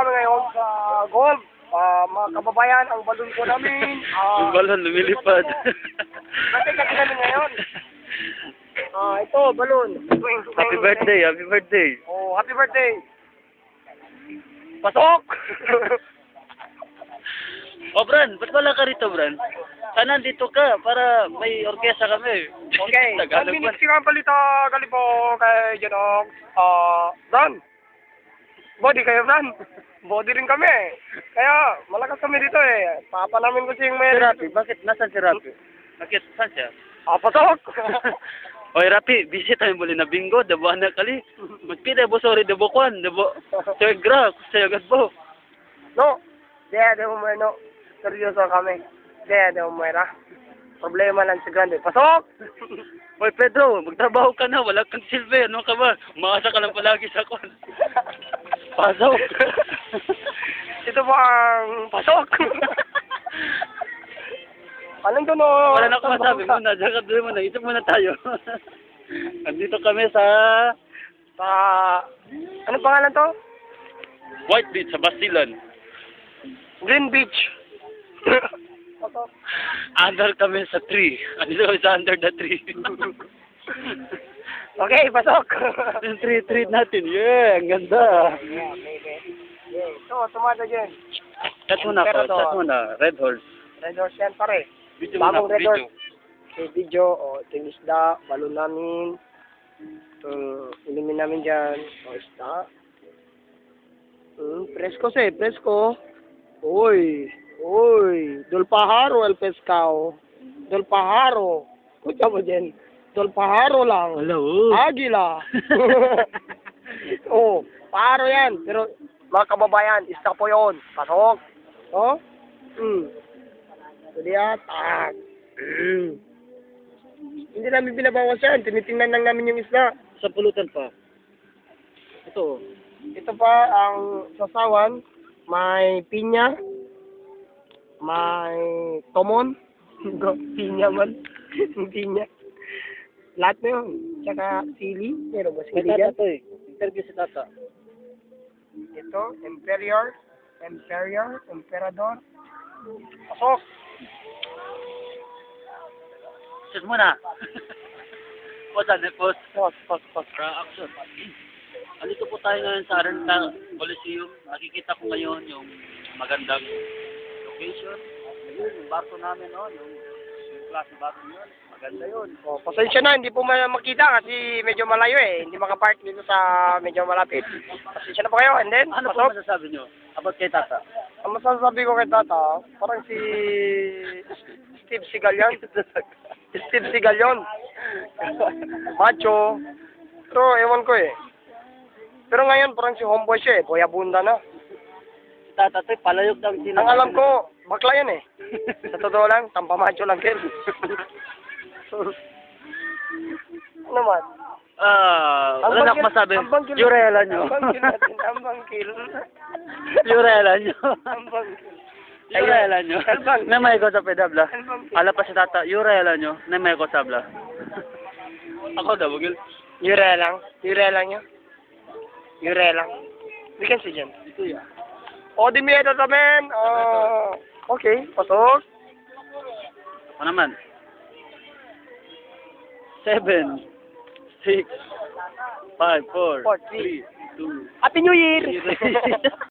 kami ngayon sa golf. Mga kababayan, ang balon po namin. Yung balon lumilipad. Kasi kami ngayon. Ito, balon. Happy birthday, happy birthday. Oh, happy birthday. Pasok! Oh, Bran, ba't wala ka rito, Bran? Sana dito ka para may orkestra kami. Okay. Tagalog Ang man. minutes nga palita, kalipo kay Janong. Bran. Body kayo, Bran. Body rin kami. Kaya, malakas kami dito eh. Papa namin kasi yung may... Si Rapi, bakit? Nasaan si Rapi? Bakit? Saan siya? Pasok! Oy, Rapi, busy tayo muli na bingo. Dabo anak kali. Magpida bo, sorry, dabo kwan. Dabo. Segra, sayo gadbo. No. De umay, no. Seryoso kami. De umay ra. Problema lang si Grande. Pasok! Oy, Pedro, magtrabaho ka na. Wala kang silbi. Ano ka ba? Umaasa ka lang palagi sa kwan. Pasok. Ito po ang pasok. Anong doon o? Wala na ako masabi muna. Diyan ka doon muna. Isip muna tayo. Andito kami sa Ano pangalan to? White Beach sa Basilan. Green Beach. Under kami sa tree. Andito kami sa under the tree. Okay, pasok. Yung tree natin. Yeah, ang ganda. Yeah, baby. Yeah. Ito, tumada dyan. Chat muna ko. Chat muna. Red Horse. Red Horse yan pare. Video muna. Bagong Red Video. Horse. Okay, video. O, ito yung isda. Balon namin. Inumin namin dyan. O, isda. Presko siya, presko. Uy. Dulpaharo el pescao. Dulpaharo. Kucha mo dyan. Dulpaharo lang. Hello. Agila. Oh, paro yan. Pero, mga kababayan, isda po yun. Pasok. Oh? Jadi atak. Hindi namin binabawas yan. Tinitingnan lang namin yung isda. Sa pulutan pa. Ito. Ito pa ang sasawan. May pinya. May tomon. Pinya man. Pinya. Lahat na yun. Tsaka sili. Meron ba May sili tata dyan? to eh. Interview si tata. Ito, Emperor. Emperador. Pasok. Chat muna. What's that? Post. Post. Action. Andito po tayo ngayon sa Arenta Coliseum. Nakikita ko ngayon yung magandang location. Yung barko namin, no? Yung klase barko yun. Maganda yun. Oh, pasensya na, hindi po makita kasi medyo malayo eh. Hindi makapark dito sa medyo malapit. Pasensya na po kayo, and then, Ano po pasok. masasabi nyo about kay tata? Ang masasabi ko kay Tata, parang si Steve Seagal yan. Steve Seagal yun. Macho. Pero ewan ko eh. Pero ngayon parang si homeboy siya eh. Boyabunda na. Si tata to, palayog daw sila. Ang alam ko, bakla yan eh. Sa totoo lang, tampamacho lang din. Ano man? Wala na akong masabi. Yurela nyo. Ambangkil. Yurela nyo. Ambangkil. Yurela nyo. Albang. Na may ko sa pedabla. Albangkil. Ala pa si tata, yurela nyo. Na may ko sabla. Ako daw, bugil. Yure lang nyo. Yure lang. We can see dyan. Ito ya. O, di miedo sa men. Okay, pasok. Ano naman? 7, 6, 5, 4, 3, 2, Happy New Year!